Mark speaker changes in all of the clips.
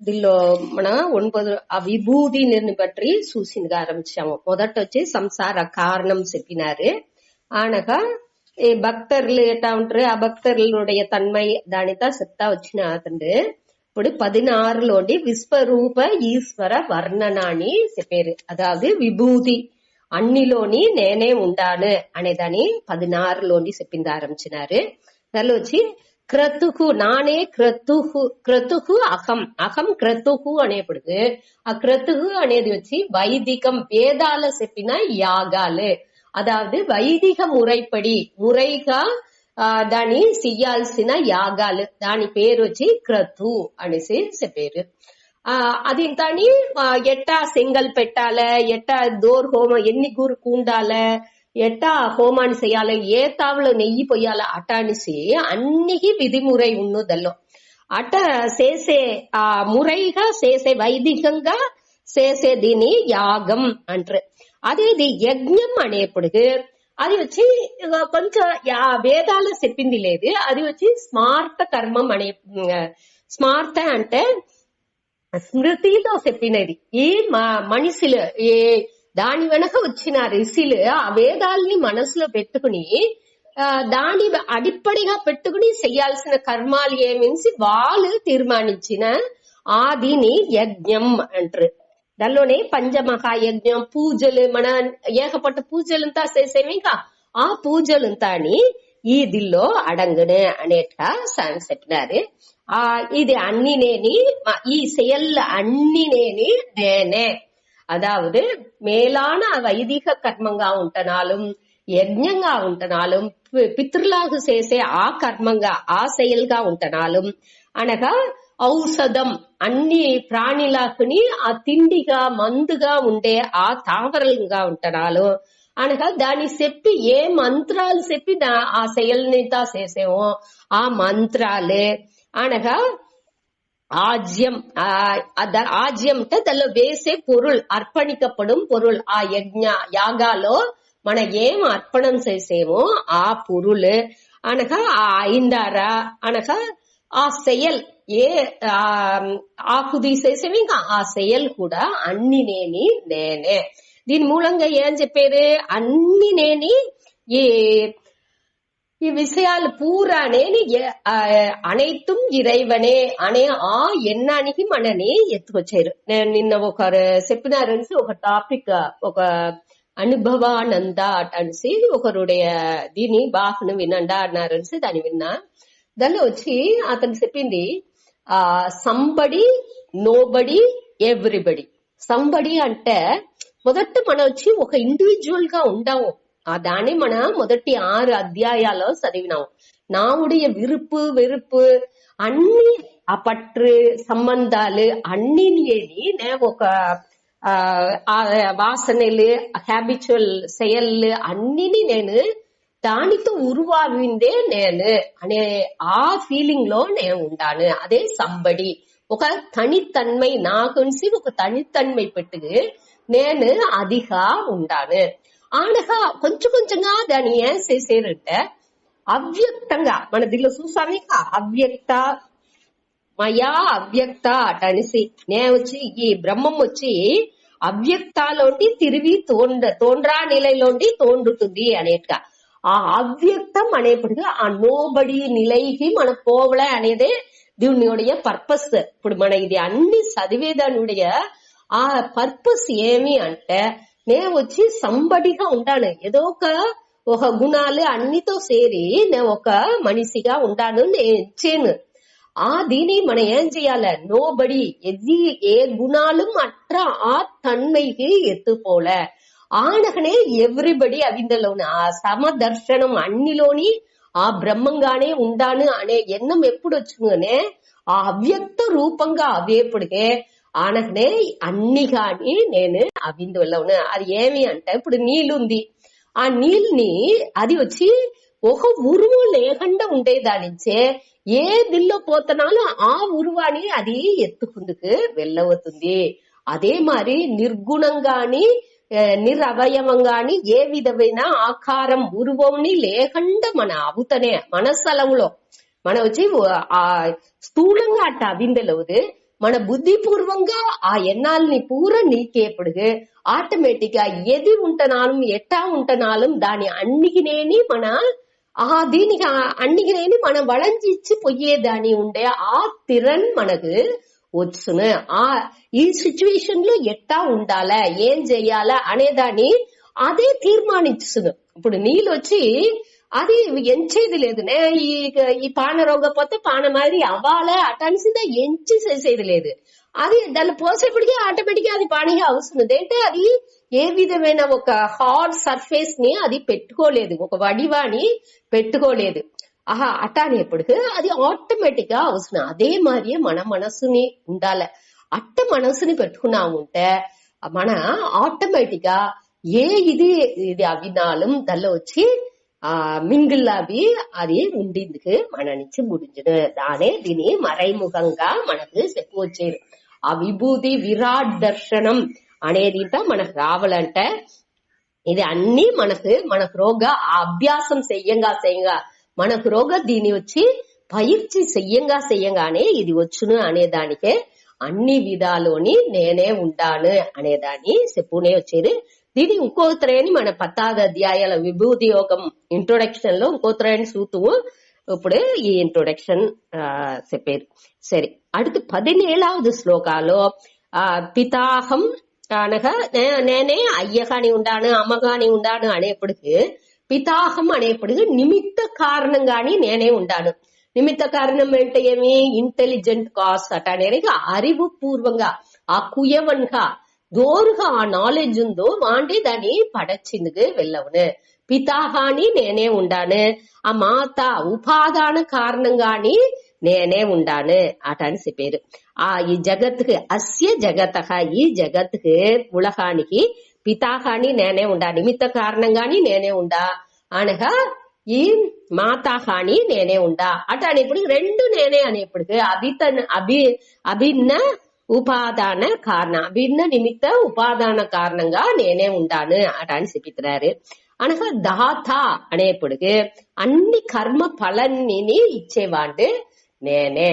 Speaker 1: దీనిలో మన 9 ఆ విభూతిని బట్టి చూసిందిగా ఆరంభించాము. మొదట వచ్చి సంసార కారణం చెప్పినారు. అనగా ఈ భక్తర్లు ఎట్లా ఉంటారు, ఆ భక్తர்களுடைய తన్మై దానితో చెప్తా వచ్చిన అతండ్రి. ఇప్పుడు 16లోని విశ్వరూప ఈశ్వర వర్ణనాన్ని చెప్పారు. అదాவது విభూతి అన్నిలోని నేనే ఉండాను అనేదాన్ని 16లోని చెప్పింది ఆరంభించినారు. దానిలో వచ్చి క్రతుహు నానే క్రతుహు అహం అహం క్రతుహు అనేప్పుడు ఆ క్రతుహు అనేది వచ్చి వైదికం వేదాల చెప్పిన యాగాలు. అదాவது వైదిక మురైగా దాని చెయ్యాల్సిన యాగాలు, దాని పేరు వచ్చి క్రతు అనేసి చెప్పారు. అది దాని ఎట్టా సెంగల్ పెట్టాలి, ఎట్టా దోర్ హోమం ఎన్ని గురు కూండాలి, ఎట్టా హోమాన్ని చెయ్యాలి, ఏ తావులో నెయ్యి పొయ్యాలి అట అనేసి అన్నికి విధిమురై ఉన్నదల్లో. అట చేసే ఆ మురైగా చేసే వైదికంగా చేసే దీని యాగం అంటారు. అదేది యజ్ఞం అనేప్పుడు అది వచ్చి కొంచెం వేదాలు చెప్పింది లేదు. అది వచ్చి స్మార్త కర్మం అనే, స్మార్త అంటే స్మృతిలో చెప్పినది. ఈ మనుషులు ఏ దాని వెనక వచ్చిన ఋషులు ఆ వేదాల్ని మనసులో పెట్టుకుని దాని అడిప్పడిగా పెట్టుకుని చెయ్యాల్సిన కర్మాలు ఏమిసి వాళ్ళు తీర్మానించిన ఆ దీని యజ్ఞం అంటారు. దానిలోనే పంచమహాయజ్ఞం పూజలు, మన ఏకపట్ట పూజలంతా చేసేవిగా ఆ పూజలంతా అని ఈ దిల్లో అడంగునే అనేట్లా సాంగ్ చెప్పినారు. ఇది అన్నినేని ఈ செயல்ல అన్నినేని నేనే. அதாவது மேலான வைதிக கர்மங்கா ఉంటనాலும் యజ్ఞంగా ఉంటనాலும் పితృలాగు చేసే ఆ కర్మంగా ఆ செயல்గా ఉంటనాலும் అనగా ఔషధం అన్ని ప్రాణిలాకుని ఆ తిండిగా మందుగా ఉండే ఆ తావరలుగా ఉంటనాలు అనగా దాన్ని చెప్పి ఏ మంత్రాలు చెప్పి ఆ செயல்నితా చేసేమో ఆ మంత్రాలు అనగా ఆజ్యం. ఆజ్యం అంటే దానిలో వేసే పొరుள் అర్పణికపடும் పొరుள். ఆ యాగాలో మన ఏం అర్పణం చేసేమో ఆ పొరుள் అనగా ఆ ఐందార అనగా ఆ செயல் ఏ ఆకుది చేసేవి ఇంకా ఆ செயல் కూడా అన్నినేని నేనే. దీని మూలంగా ఏం చెప్పారు, అన్నినేని ఈ విషయాలు పూరానేని అனைத்தும் ఇరైవనే అనే ఆ ఎన్నానికి మనని ఎత్తుకొచ్చారు. నేను నిన్న ఒకరు చెప్పినారని ఒక టాపిక్, ఒక అనుభవానంద అనేసి ఒకరుடைய దీని బాహను వినండా అన్నారని దాన్ని విన్నా. దానిలో వచ్చి అతను చెప్పింది సంబడి, నోబడి, ఎవ్రీబడి. సంబడి అంటే మొదట మనం వచ్చి ఒక ఇండివిజువల్ గా ఉండవు. దాన్ని మన మొదటి 6 అధ్యాయాల్లో చదివినాము. నావుடைய విరుపు వెరుపు అన్ని ఆ పట్టు సంబంధాలు అన్ని ఒక వాసనలు హ్యాబిచువల్ செயல் అన్నిని నేను దానితో ఉరువావిందే నేను అనే ఆ ఫీలింగ్ లో నేను ఉండాను. అదే సంబడి. ఒక తనితన్மை నాకుసి ఒక తనితన్மை పెట్టుకు నేను అదిగా ఉండాను. ఆనగా కొంచెం కొంచెంగా దాన్ని ఏం చేసేరంటే అవ్యక్తంగా మన దీనిలో చూసామే అవ్యక్త మయా అవ్యక్త అటనిసి నేను వచ్చి ఈ బ్రహ్మం వచ్చి అవ్యక్తాలోంటి తిరిగి తోండ్రా నిలైలోంటి తోండుతుంది అనేట్టుగా ఆ అవ్యక్తం అనేప్పటికీ ఆ నోబడి నిలైకి మన పోవలే అనేదే దీనియుடைய పర్పస్. ఇప్పుడు మన ఇది అన్ని చదివేదానియ ఆ పర్పస్ ఏమి అంటే నేను వచ్చి సంబడిగా ఉండాను. ఏదో ఒక గుణాలు అన్నితో చేరి నేను ఒక మనిషిగా ఉండాను నేను ఇచ్చాను. దీని మనం ఏం చెయ్యాలి, నోబడి ఏ గుణాలు అట్ట ఆ తన్మైకి ఎత్తుపోల ఆనకనే ఎవ్రీబడి అవిందలోని ఆ సమదర్శనం అన్నిలోని ఆ బ్రహ్మంగానే ఉండాను అనే ఎన్నం ఎప్పుడు వచ్చిందనే ఆ అవ్యక్త రూపంగా అవేపడికే ఆనకనే అన్ని కాని నేను అవిందులో. అది ఏమి అంటే ఇప్పుడు నీళ్ళుంది, ఆ నీళ్ళని అది వచ్చి ఒక ఉరువు లేకుండా ఉండేదానించే ఏ దిల్లో పోతనాలో ఆ ఉరువాని అది ఎత్తుకుందుకు వెళ్ళవుతుంది. అదే మరి నిర్గుణంగాని నిరవయవంగాని ఏ విధమైన ఆకారం ఉరువంని లేకుండా మన అవుతనే మన స్థలంలో మన వచ్చి ఆ స్థూలంగా అట్ట అవిందలవుదు. మన బుద్ధిపూర్వంగా ఆ ఎన్నాల్ని పూర నీకేపడుగు ఆటోమేటిక్ గా ఎది ఉంటనాலும் ఎట్టా ఉంటనాலும் దాని అన్నికినేని మన దీనికి అన్నికినేని మనం వళంచిచ్చి పొయ్యేదాని ఉండే ఆ తిరణ్ మనకు వచ్చును. ఈ సిచ్యువేషన్ లో ఎట్టా ఉండాలా ఏం చెయ్యాలా అనేదాన్ని అదే తీర్మానించును. ఇప్పుడు నీళ్ళు వచ్చి అది ఎంచేది లేదు, ఈ పాన రోగపోతే పాన మాదిరి అవ్వాలా అటనిసిందా ఎంచి చేసేది లేదు. అది దాన్ని పోసేపటికి ఆటోమేటిక్ అది పానీగా అవసరం. అంటే అది ఏ విధమైన ఒక హార్డ్ సర్ఫేస్ ని అది పెట్టుకోలేదు, ఒక వడివాని పెట్టుకోలేదు. అటానేపటికి అది ఆటోమేటిక్ గా అవసరం. అదే మరి మన మనసుని ఉండాలి. అట్ట మనసుని పెట్టుకున్నాముంటే మన ఆటోమేటిక్ గా ఇది అవినాలం దల్ల వచ్చి మింగిల్లావి అది ఉండిందుకు మన నుంచి ముడించును. దానే దీని మறைముఖంగా మనకు చెప్పు వచ్చేది. ఆ విభూతి విరాట్ దర్శనం అనేది మనకు రావాలంటే ఇది అన్ని మనకు రోగ అభ్యాసం చెయ్యంగా మనకు రోగ దీని వచ్చి పైర్చి చెయ్యంగానే ఇది వచ్చును అనేదానికే అన్ని విధాలోని నేనే ఉంటాను అనేదాన్ని చెప్పునే వచ్చేది. దీని ఇంకో త్రేని మన 10వ అధ్యాయాల విభూతి యోగం ఇంట్రొడక్షన్ లో ఇంకో త్రేని చూతుము. ఇప్పుడు ఈ ఇంట్రొడక్షన్ చెప్పారు. సరే, அடுத்து 17వ శ్లోకాలో పితాహం అనగా నేనే అయ్యగాని ఉండాను అమ్మగాని ఉండాను అనేప్పటికి పితాహం అనేప్పటికి నిమిత్త కారణంగాని నేనే ఉండాను. నిమిత్త కారణం అంటే ఏమి? ఇంటెలిజెంట్ కాస్ అట అనేది அறிவு పూర్వంగా ఆ కుయవన్గా దోరుగా ఆ నాలెడ్జ్ ఉందో వాంటి దాన్ని పడచిందుకు వెళ్ళవును. పితాహాని నేనే ఉండాను, ఆ మాత ఉపాదాన కారణంగాని నేనే ఉండాను అటని చెప్పారు. ఈ జగత్తుకి అస్య జగత ఈ జగత్తుకి ఉలహానికి పితాహాని నేనే ఉండా, నిమిత్త కారణంగాని నేనే ఉండా అనగా ఈ మాతాహాని నేనే ఉండా అట అనేప్పటికి రెండు నేనే అనేప్పటికి అభిన్న ఉపాదాన కారణ అభిన్న నిమిత్త ఉపాదాన కారణంగా నేనే ఉండాను అట అని చెప్పితున్నారు. అనగా దాత అనేప్పటికి అన్ని కర్మ ఫలాన్ని ఇచ్చేవాడు నేనే.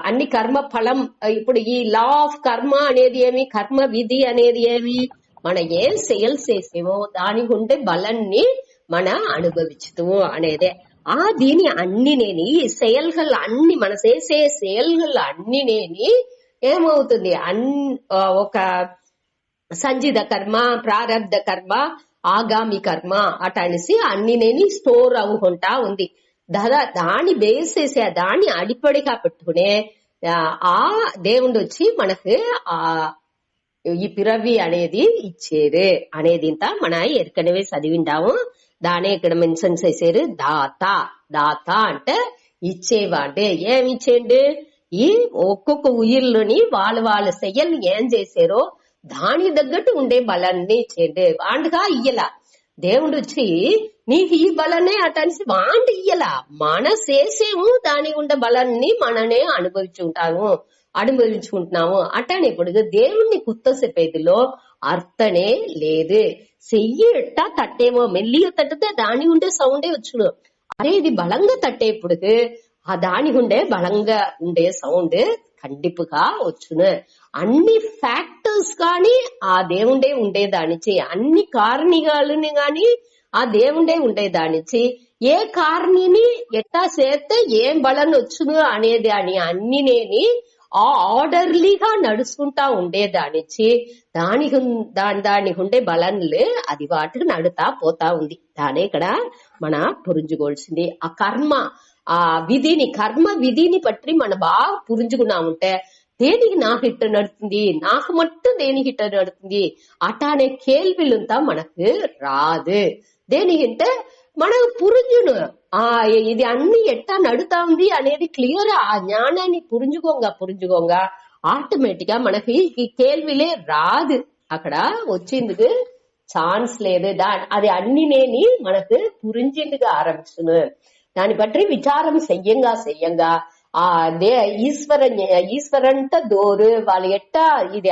Speaker 1: అన్ని కర్మ ఫలం ఇప్పుడు ఈ లా ఆఫ్ కర్మ అనేది ఏమి, కర్మ విధి అనేది ఏమి, మన ఏం సేల్స్ చేసేమో దానికి ఉండే బలాన్ని మన అనుభవించుతాము అనేదే. దీని అన్ని నేని సేల్கள் అన్ని మన చేసే సేల్கள் అన్ని నేని ఏమవుతుంది ఒక సంచిత కర్మ ప్రారబ్ధ కర్మ ఆగామి కర్మ అట అనేసి అన్ని నేని స్టోర్ అవ్వకుంటా ఉంది. దాన్ని బేస్ చేసే దాన్ని అడిపడిగా పెట్టుకునే దేవుడు వచ్చి మనకు ఈ పిరవి అనేది ఇచ్చేది అనేది ఇంత మన ఏற்கனவே చదివిండాము. దానే ఇక్కడ మెన్షన్ చేశారు. దాత అంటే ఇచ్చేవాడు. ఏమి ఇచ్చేయండి? ఈ ఒక్కొక్క ఉయిర్లోని వాళ్ళ చెయ్యలు ఏం చేశారో దాని తగ్గట్టు ఉండే బలాన్ని ఇచ్చేయండి. వాండుగా ఇయ్యలా దేవుడు వచ్చి నీకు ఈ బలాన్ని అటనిసి వాండి ఇయ్యలా, మన చేసేము దాని ఉండే బలాన్ని మననే అనుభవించుకుంటున్నాము అట్టనేప్పుడు దేవుణ్ణి కుత్త చెప్పేదిలో అర్థనే లేదు. చెయ్యి ఎట్టా తట్టేమో మెల్లిగా తట్టితే దాని ఉండే సౌండే వచ్చును. అరే ఇది బలంగా తట్టేప్పుడు దాని ఉండే బలంగా ఉండే సౌండ్ ఖండిపుగా వచ్చును. అన్ని ఫ్యాక్టర్స్ గాని ఆ దేవుండే ఉండేదానిచి, అన్ని కారణిగాలని గాని ఆ దేవుండే ఉండేదానిచి, ఏ కారణిని ఎట్టా చేస్తే ఏం బలం వచ్చును అనేది అని అన్ని నేని ఆర్డర్లీగా నడుచుకుంటా ఉండేదానిచి దానికి ఉండే బలంలే అది వాటికి నడుతా పోతా ఉంది. దానే ఇక్కడ మన పురించుకోవాల్సింది. ఆ కర్మ కర్మ విధిని పట్టి మనం బాగా పురించుకున్నాముంటే దేనికి నాకు ఇట్ట నడుతుంది, నాకు మట్టు దేనికి ఇట్ట నడుతుంది అటానే కేள்விలంతా మనకు రాదు. దేనికంటే మనకు పురింజును ఇది అన్ని ఎట్టా నడుతా ఉంది అనేది క్లియర్ ఆ జ్ఞానాన్ని పురింజుకోంగా ఆటోమేటిక్ గా మనకి ఈ కేள்விలే రాదు. అక్కడ వచ్చిందుకు ఛాన్స్ లేదు. అది అన్ని నేని మనకు పురించేందుకు ఆరంభిస్తును. దాన్ని బట్టి విచారం చెయ్యంగా ఈశ్వరంట దోరు వాళ్ళు ఎట్టా ఇది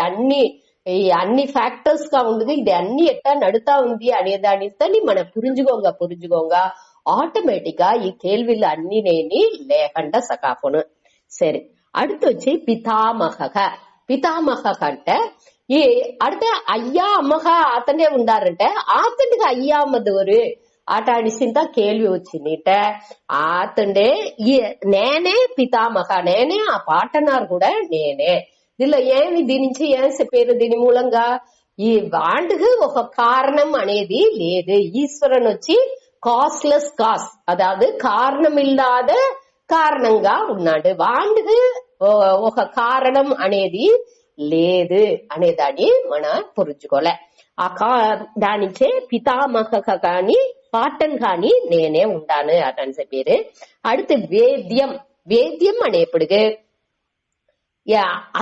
Speaker 1: అన్ని ఫ్యాక్టర్స్ గా ఉండదు, ఇది అన్ని ఎట్టా నడుతా ఉంది అనే దానితో మనం పురింజుకోంగా ఆటోమేటిక్ గా ఈ కేள்விలు అన్ని నేని లేకుండా సకాపును. సరే, அடுத்து వచ్చి పితామహ. పితామహ అంటే ఈ அடுத்த అయ్యా అమ్మగా అతనే ఉండారంటే అతనికి అయ్యా అమ్మదవరు అటాడిసింత కేள்వి వచ్చిందిట. అతండే నేనే పితామహ, నేనే ఆ పాటనారు కూడా నేనే. దీనిలో ఏమి దీని నుంచి ఏం చెప్పారు? దీని మూలంగా ఈ వాండుకు ఒక కారణం అనేది లేదు. ఈశ్వరన్ వచ్చి కాస్లెస్ కాస్, అதாவது కారణం ఇల్లాద కారణంగా ఉన్నాడు. వాండుకు ఒక కారణం అనేది లేదు అనేదాన్ని మనం పురుచుకోలే. దానిచే పితామహ కానీ பாட்டன் காணி நேனே உண்டானு அதான் பேரு. அடுத்து வேத்தியம். வேத்தியம் అనేప్పుడు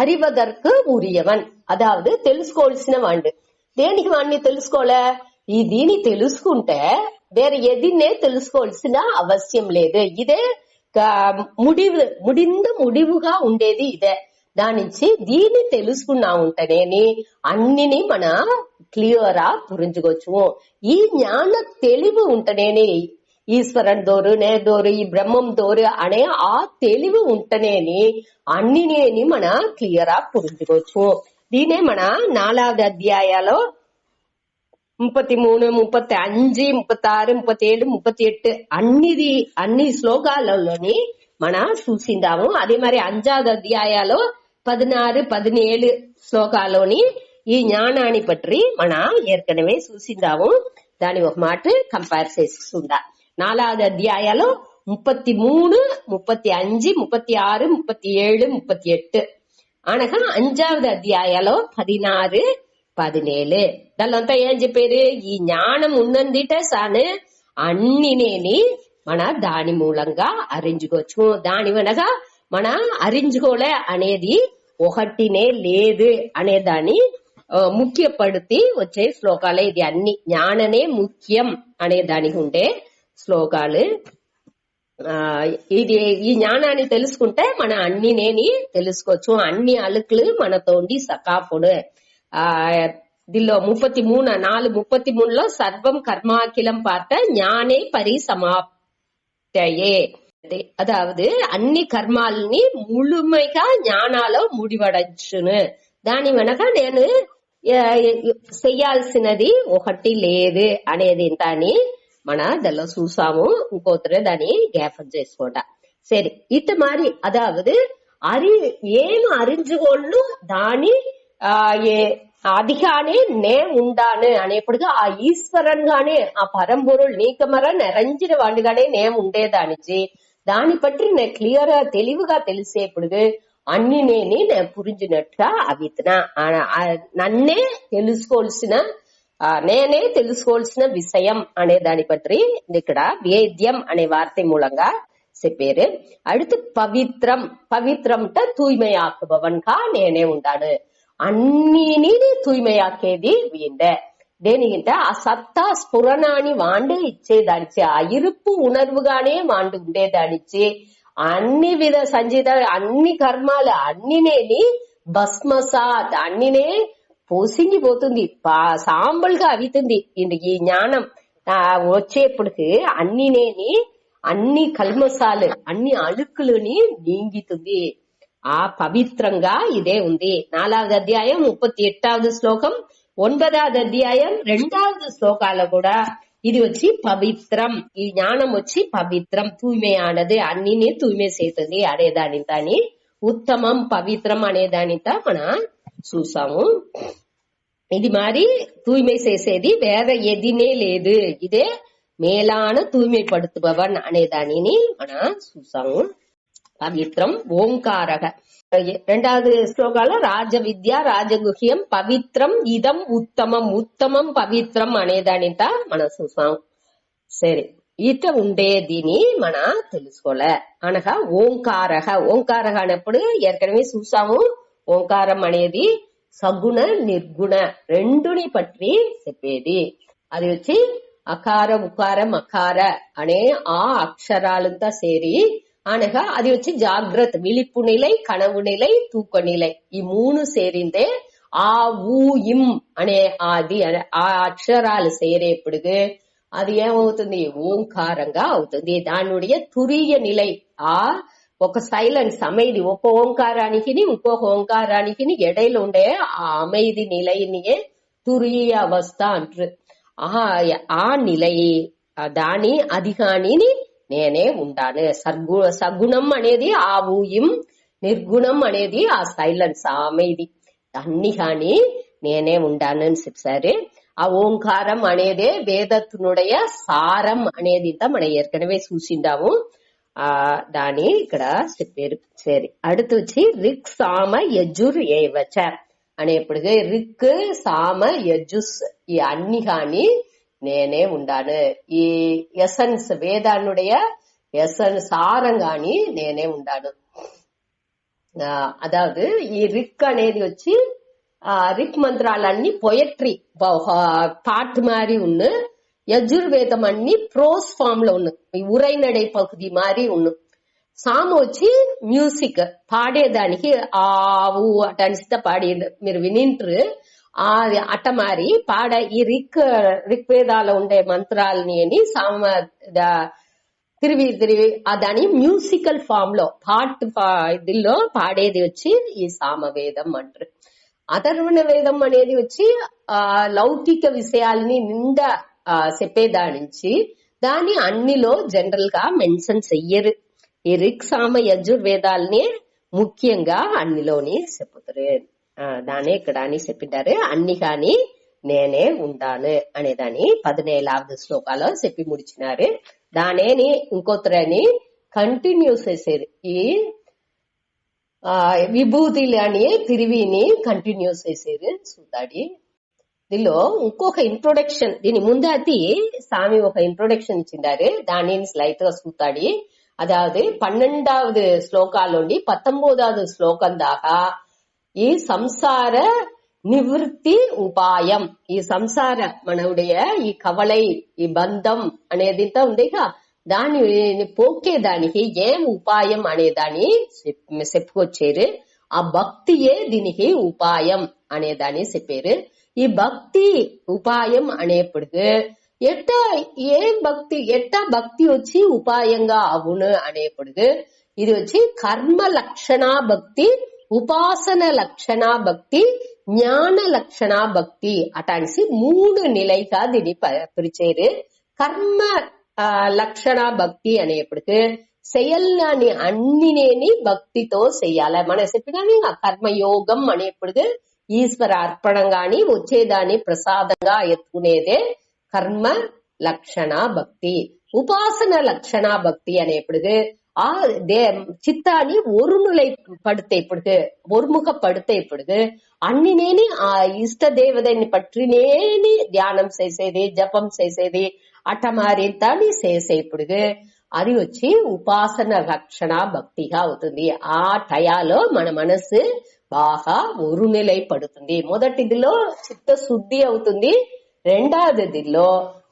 Speaker 1: அறிவதற்கு உரியவன், అதாவது తెలుసుకోవాల్సిన వాడు. దేనికి వాడిని తెలుసుకోలే? ఈ దీని తెలుసుకుంటే వేరే ఎదిన్నే తెలుసుకోవాల్సిన అవసరం లేదు. ఇదే முடிவுగా ఉండేది ఇదే. దాని నుంచి దీన్ని తెలుసుకున్నా ఉంటేనేని అన్నిని మన క్లియరా పురించుకోవచ్చు. ఈ జ్ఞాన తెలివి ఉంటేనేని ఈశ్వరన్ దోరు నేదోరు ఈ బ్రహ్మం దోరు అనే ఆ తెలివి ఉంటేనేని అన్నినేని మన క్లియరా పురించుకోవచ్చు. దీనే మన 4వ అధ్యాయాలో 33, 35, 36, 37, 38 అన్ని శ్లోకాలలోని మన చూసిందాము. అదే మరి 5వ అధ్యాయాలో 16, 17 శ్లోకాలోని ఈ జ్ఞానాన్ని పற்றி మన ఏర్కనవే చూసిందాము. దాని ఒక మాట కంపేర్ చేసుకుందా. 4వ అధ్యాయాలో 33, 35, 36, 37, 38 అనగా 5వ అధ్యాయాలో 16, 17 దానిలో ఏం చెప్పారు? ఈ జ్ఞానం ఉన్నందిట సానే అన్నినేని మన దాని మూలంగా అరించుకోవచ్చు. దాని వెనక మన అరించుకోలే అనేది ఒకటినే లేదు అనే దాన్ని ముఖ్యపడితే వచ్చే శ్లోకాలే ఇది. అన్ని జ్ఞాననే ముఖ్యం అనే దానికి ఉండే శ్లోకాలు. ఇది ఈ జ్ఞానాన్ని తెలుసుకుంటే మన అన్నినేని తెలుసుకోవచ్చు. అన్ని అలుకులు మనతోండి సకాపుడు. దీనిలో 33లో సర్వం కర్మాఖిలం పార్త ஞானே పరిసమాప్తయే, అదావదు అన్ని కర్మాలని ముழுமைగా జ్ఞానాలో ముడివడచ్చును. దాని వెనక నేను చెయ్యాల్సినది ఒకటి లేదు అనేది దాన్ని మన దానిలో చూసాము. ఇంకోతరే దాన్ని జ్ఞాపకం చేసుకోండి. సరే ఇత మరి అదావదు ఏం అరించుకోళ్ళు దాని அதிகானே நே உண்டானு అనేప్పుడుగా ఆ ఈశ్వరన్ గానే ఆ పరంపొరుள் నీకమర నిరంజన వాడిగానే నేమ్ ఉండేదానిచి దాని పట్టి నే క్లియర్ గా తెలివిగా తెలిసేప్పుడు అన్నినేని నే పురించినట్టుగా అవితనా నన్నే తెలుసుకోవాల్సిన నేనే తెలుసుకోవాల్సిన విషయం అనే దాని పట్టి ఇక్కడ వేద్యం అనే వార్త మూలంగా చెప్పారు. அடுத்து పవిత్రం. పవిత్రంట தூய்மையாக்குபவன்గా నేనే ఉండాను. అన్నిని తూய்மையாకేది వీండ. దేనికంటే ఆ సత్తా స్ఫురణాన్ని వాండే ఇచ్చేదానిచ్చి ఆ ఇరుపు ఉణర్వుగానే వాండు ఉండేదానిచ్చి అన్ని విధ సంచిత అన్ని కర్మాలు అన్నినేని భస్మసాత్ అన్నినే పోసింగిపోతుంది, సాంబల్గా అవితుంది. ఈ జ్ఞానం వచ్చేప్పటికి అన్నినేని అన్ని కల్మసాలు అన్ని అழுకులని నీంగితుంది. ఆ పవిత్రంగా ఇదే ఉంది. 4వ అధ్యాయం 38వ శ్లోకం, 9వ అధ్యాయం 2వ శ్లోకాల్లో కూడా ఇది వచ్చి పవిత్రం. ఈ జ్ఞానం వచ్చి పవిత్రం, తూய்மையானது, అన్నిని తూய்மை చేస్తుంది అనేదానితో ఉత్తమం పవిత్రం అనేదానితో మన చూసాము. ఇది మరి తూய்மை చేసేది వేరే ఎదినే లేదు. ఇదే మేలాన తూய்மைப்படுத்துபவன் అనే దానిని మన చూసాము. పవిత్రం ఓంకారగ. 2వ శ్లోకాలో రాజ విద్య రాజగుహ్యం పవిత్రం ఇదం ఉత్తమం, ఉత్తమం పవిత్రం అనేదానిత మనం చూసాం. సరే ఇట ఉండేదిని మన తెలుసుకోలే అనగా ఓంకారగ. ఓంకారగ అన్నప్పుడు ఏற்கனவே చూసాము. ఓంకారం అనేది సగుణ నిర్గుణ రెండుని పట్టి చెప్పేది. అది వచ్చి అకార ఉకార మకార అనే ఆ అక్షరాలంతా సేరి అనగా అది వచ్చి జాగ్రత్త విழிப்பு நிலை, కనవు నిலை, తూక నిலை ఈ 3 సేరిందే ఆ ఊ ఇం అనే అది ఆ అక్షరాలు సేరేప్పుడు అది ఏమవుతుంది? ఓంకారంగా అవుతుంది. దానుடைய துரிய நிலை ఆ ఒక సైలెన్స్ అమైది ఒక ఓంకారానికి ఇంకొక ఓంకారానికి ఎడైలో ఉండే ఆ அமைதி நிலையினையே துரிய అవస్థ అంటారు. ఆ నిలయ దాని అధికానిని నేనే ఉంటాను. సగుణం అనేది ఆ ఊయం, నిర్గుణం అనేది ఆ సైలెన్స్ ఆ அமைதி అన్ని కాని నేనే ఉంటానని చెప్పారు. ఆ ఓంకారం అనేదే వేదత్తునుடைய సారం అనేది మనం ఏற்கனவே చూసిండాము. దాని ఇక్కడ చెప్పారు. సరే, அடுத்து వచ్చి రిక్ సామ యజుర్ ఏవచ అనేప్పటికీ రిక్ సామ యజుస్ ఈ అన్ని కాని నేనే ఉండాను. ఈ ఎసెన్స్ వేదాన్னுடைய ఎసెన్స్ సారం గాని నేనే ఉండాను. అదావదు ఈ రిక్ అనేది వచ్చి ரிக் మంత్రాలన్నీ పొయట్రీ பாட்டு மாதிரி ஒண்ணு, யஜுர்வேதம் అన్ని ప్రోస్ ఫామ్ లో ஒண்ணு, ఉరైనడై పகுதி மாதிரி ஒண்ணு. సామ వచ్చి మ్యూజిక్ పాడేదానికి ఆవు అటనిస్తా పాడి మీరు వినింటారు. అట్ట మారి పాడ ఈ రిక్వేదాలో ఉండే మంత్రాలని అని సామ తిరిగి దాని మ్యూజికల్ ఫామ్ లో పాట్ ఇదిలో పాడేది వచ్చి ఈ సామవేదం అంటారు. అథర్వణ వేదం అనేది వచ్చి లౌకిక విషయాలని నిండా చెప్పేదానించి దాని అన్నిలో జనరల్ గా మెన్షన్ చెయ్యరు. ఈ రిక్ సామ యజుర్వేదాలని ముఖ్యంగా అన్నిలోని చెప్పుతారు. దానే ఇక్కడ అని చెప్పింటారు. అన్ని కాని నేనే ఉంటాను అనేదాన్ని 17వ శ్లోకాలో చెప్పి ముడిచినారు. దానేని ఇంకొత్తరని కంటిన్యూ చేసేది. ఈ విభూతిని తిరివిని కంటిన్యూ చేసేది చూతాడి. దీనిలో ఇంకొక ఇంట్రొడక్షన్, దీని ముందతి స్వామి ఒక ఇంట్రొడక్షన్ ఇచ్చిండారు. దానిని స్లైట్ గా చూతాడి. అదావదు 12వ శ్లోకాలోండి 19వ శ్లోకం దాకా ఈ సంసార నివృత్తి ఉపాయం, ఈ సంసార మనవుடைய ఈ కవళై ఈ బంధం అనేది ఉందిగా దాన్ని పోకేదానికి ఏం ఉపాయం అనేదాన్ని చెప్పుకొచ్చారు. ఆ భక్తియే దీనికి ఉపాయం అనేదాన్ని చెప్పారు. ఈ భక్తి ఉపాయం అనేప్పటికి ఎట్టా భక్తి వచ్చి ఉపాయంగా అవును అనేప్పటికి ఇది వచ్చి కర్మ లక్షణ భక్తి, ఉపాసన లక్షణ భక్తి, జ్ఞాన లక్షణ భక్తి అటానికి 3 నిలైగా దీన్ని పిలిచారు. కర్మ లక్షణ భక్తి అనేప్పటికి செயల్ని అన్నినేని భక్తితో చెయ్యాలి. మనం చెప్పినాని ఆ కర్మయోగం అనేప్పటికి ఈశ్వర అర్పణం గాని వచ్చేదాన్ని ప్రసాదంగా ఎత్తుకునేదే కర్మ లక్షణ భక్తి. ఉపాసన లక్షణ భక్తి అనేప్పటికి ఆ చిత్తాన్ని ஒருமுகப்படுத்த இப்பொழுது అన్నినేని ఆ ఇష్ట దేవతని పట్టినేని ధ్యానం చేసేది, జపం చేసేది అట్ట మారింతాన్ని చేసే ఇప్పుడు అది వచ్చి ఉపాసన రక్షణ భక్తిగా అవుతుంది. ఆ టయాలో మన మనసు బాగా ఒరునిలై పడుతుంది. మొదటిదిలో చిత్త శుద్ధి అవుతుంది, రెండవదిలో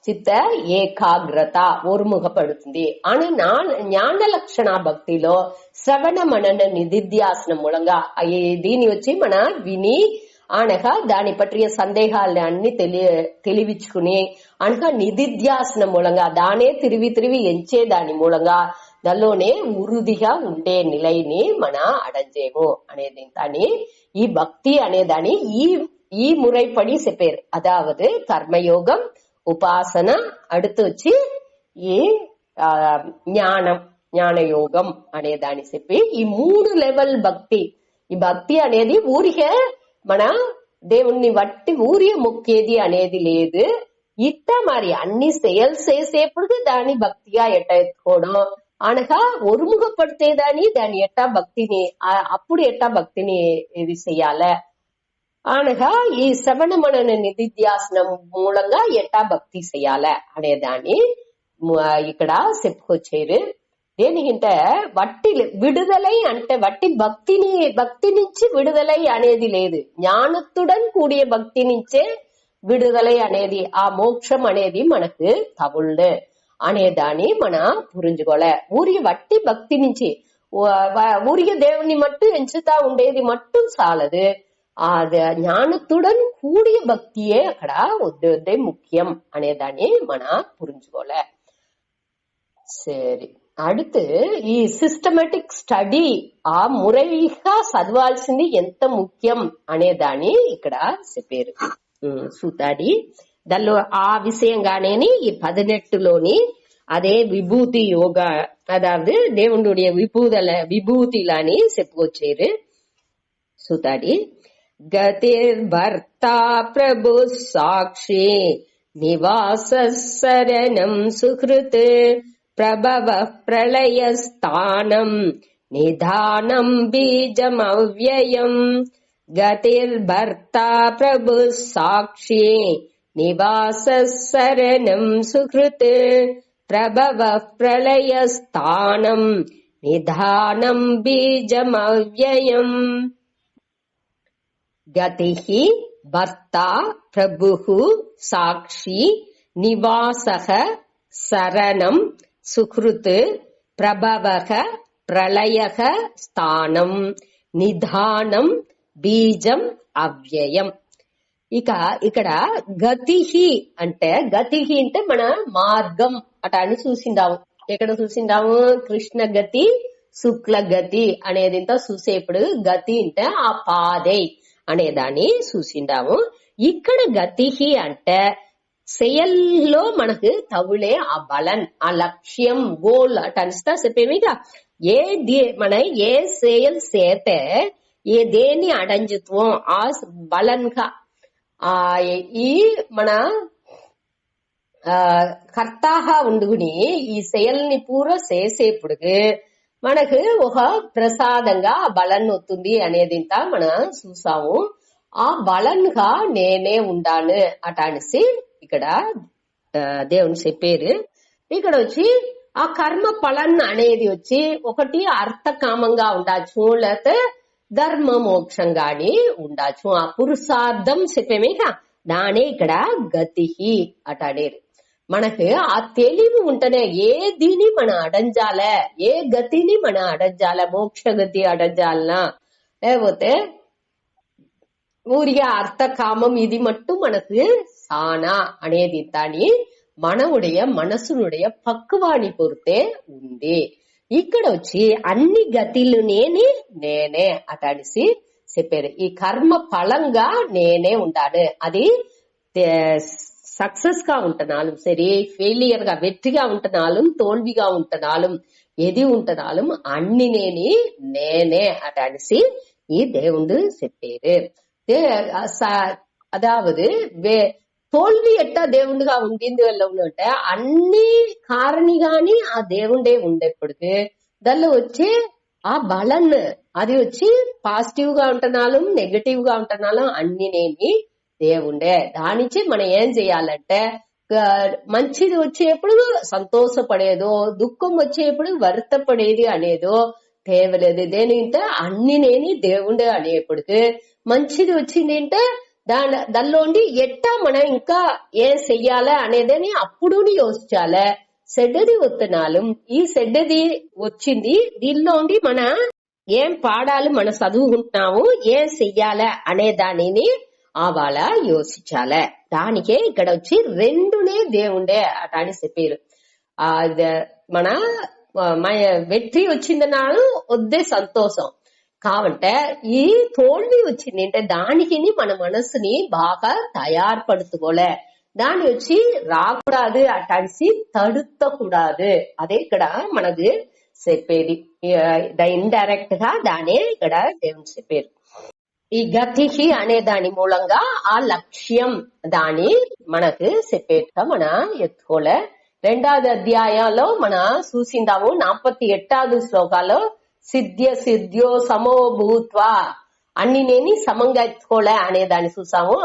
Speaker 1: చిత్త ఏకాగ్రత ఒరుముఖపడుతుంది. అని జ్ఞాన లక్షణ భక్తిలో శ్రవణ మనన నిధిధ్యాసనం మూలంగా దీని వచ్చి మన విని అనగా దాని పట్టిన సందేహాలని అన్ని తెలివించుకుని అనగా నిధిధ్యాసనం మూలంగా దానే తిరిగి ఎంచేదాని మూలంగా దానిలోనే ఉరుదిగా ఉండే నిలైని మన అడంజేము అనేది దాన్ని ఈ భక్తి అనేదాన్ని ఈ మురైపడి చెప్పారు. అదావదు కర్మయోగం, ఉపాసన, அடுத்து వచ్చి ఈ జ్ఞానయోగం అనేదాన్ని చెప్పి ఈ 3 లెవెల్ భక్తి. ఈ భక్తి అనేది ఊరికే మన దేవుణ్ణి వట్టి ఊరికే మొక్కేది అనేది లేదు. ఇట్ట మరి అన్ని సేల్స్ చేసేప్పుడు దాన్ని భక్తిగా ఎట్టుకోవడం అనగా ఒరుముగపడితేదాని దాని ఎట్టా భక్తిని అప్పుడు ఎట్టా భక్తిని ఇది చెయ్యాల అనగా ఈ శ్రవణ మనన నిధిధ్యాసనం మూలంగా ఎట్టా భక్తి చెయ్యాల అనేదాన్ని ఇక్కడ చెప్పుకొచ్చారు. దేనికంటే వట్టి విడుదలై అంటే వట్టి భక్తి నుంచి విడుదలై అనేది లేదు. జ్ఞానத்துடன் కూడియ భక్తి నుంచే విడుదలై అనేది ఆ మోక్షం అనేది మనకు తవుళ్ళు అనేదాన్ని మన పురించుకోలే. ఊరి వట్టి భక్తి నుంచి ఊరికే దేవుని మట్టు ఎంచుతా ఉండేది మట్టు చాలదు. ఆ జ్ఞానத்துடன் కూడియ భక్తియే అక్కడ వద్దే ముఖ్యం అనేదాన్ని మన పురించుకోలే. సరే, அடுத்து ఈ సిస్టమేటిక్ స్టడీ ఆ మురైగా చదవాల్సింది ఎంత ముఖ్యం అనేదాన్ని ఇక్కడ చెప్పారు సూతాడి. దానిలో ఆ విషయంగానే ఈ 18లోని అదే విభూతి యోగా அதாவது தேவனுடைய விபூதிலானி செப்புவச்சேரு சுதாடி. கதிர் பர்த்தா பிரபு சாட்சி நிவாச சரணம் சுகிருத் பிரபவ பிரளயஸ்தானம் நிதானம் பீஜம் அவ்யயம். கதிர் பர்த்தா பிரபு சாட்சி நிவாச சரணம் சுகிருத் பிரபவ பிரளயஸ்தானம் நிதானம் பீஜம் அவ்யயம். கதிஹி பர்த்தா பிரபுஹு சாக்ஷி நிவாசக சரணம் சுக்ருத் பிரபவக பிரளயக ஸ்தானம் நிதானம் బీజం అవ్యయం. ఇక ఇక్కడ గతిహి అంటే మన మార్గం అట అని చూసిండాము. ఎక్కడ చూసిండాము? కృష్ణ గతి శుక్ల గతి అనేది చూసేప్పుడు గతి అంటే ఆ పాదే అనేదాన్ని చూసిండాము. ఇక్కడ గతిహి అంటే செயల్లో మనకు తవులే ఆ బలన్ ఆ లక్ష్యం గోల్ అట అనిస్తా చెప్పేమిగా మన ఏ செயல் చేతే ఏ దేన్ని అడంజుత్వం ఆ బలన్గా ఈ మన కర్తాగా ఉండుకుని ఈ செயల్ని పూరా చేసేప్పుడు మనకు ఒక ప్రసాదంగా ఆ బలన్ వస్తుంది అనేది మనం చూసాము. ఆ బలన్గా నేనే ఉండాను అట అనేసి ఇక్కడ దేవుని చెప్పారు. ఇక్కడ వచ్చి ఆ కర్మ ఫలన్ అనేది వచ్చి ఒకటి అర్థకామంగా ఉండొచ్చు, లేకపోతే ధర్మ మోక్షంగాని ఉండొచ్చు. ఆ పురుషార్థం చెప్పేమేక దానే ఇక్కడ గతిహి అట అనేది. మనకు ఆ తెలివి ఉంటేనే ఏదిని మనం అడంజాల, ఏ గతిని మనం అడంజాల, మోక్ష గతి అడంజాలనా లేకపోతే ఊరిగా అర్థ కామం ఇది మట్టు మనకు సానా అనేది దాని మనవుடைய మనసునుடைய పక్వాని పొరితే ఉంది. ఇక్కడ వచ్చి అన్ని గతిలు నేనే అట అనేసి చెప్పారు. ఈ కర్మ ఫలంగా నేనే ఉండాను. అది సక్సెస్ గా ఉంటున్నాலும் சரி, ఫెయిలియర్ గా వెట్టిగా ఉంటున్నాலும் తోల్విగా ఉంటున్నాலும் ఎది ఉంటున్నాலும் అన్ని నేనే అట అనేసి ఈ దేవుడు చెప్పారు. అదావదు తోల్వి ఎట్టా దేవుడుగా ఉండింది వల్ల ఉంటే అన్ని కారణిగాని ఆ దేవుడే ఉండేప్పటికి దానిలో వచ్చే ఆ బలన్ అది వచ్చి పాజిటివ్ గా ఉంటున్నాலும் నెగటివ్ గా ఉంటున్నాலும் అన్ని దేవుండే. దానించి మనం ఏం చేయాలంటే మంచిది వచ్చేప్పుడు సంతోషపడేదో, దుఃఖం వచ్చేప్పుడు వర్తపడేది అనేదో తేవలేదు. దేనింటే అన్ని దేవుండే అనేప్పటికి మంచిది వచ్చింది అంటే దానిలోండి ఎట్టా మనం ఇంకా ఏం చెయ్యాలా అనేదని అప్పుడు యోచించాలే. చెడ్డది వస్తున్నాலும் ఈ చెడ్డది వచ్చింది దీనిలోండి మన ఏం పాడాలి, మన చదువుకుంటున్నాము, ఏం చెయ్యాలా అనే దానిని ఆవాల యోచించాలే. దానికే ఇక్కడ వచ్చి రెండునే దేవుండే అట అని చెప్పారు. మన వెట్రి వచ్చిందన్నాడు వద్దే సంతోషం కావంటే ఈ తోల్వి వచ్చింది అంటే దానికి మన మనసుని బాగా తయారుపడుతుకోలే. దాని వచ్చి రాకూడదు అటసి తడుతకూడదు. అదే ఇక్కడ మనకు చెప్పేది. ఇండైరెక్ట్ గా దానే ఇక్కడ దేవుని చెప్పారు. ఈ గతిహి అనే దాని మూలంగా ఆ లక్ష్యం దాని మనకు చెప్పేట్టుగా మన ఎత్తుకోలే. 2వ అధ్యాయంలో మన చూసిందాము 48వ శ్లోకాలో సిద్ధ్యో సమో భూత్వా అన్ని సమంగా ఎత్తుకోలే అనే దాన్ని చూసాము.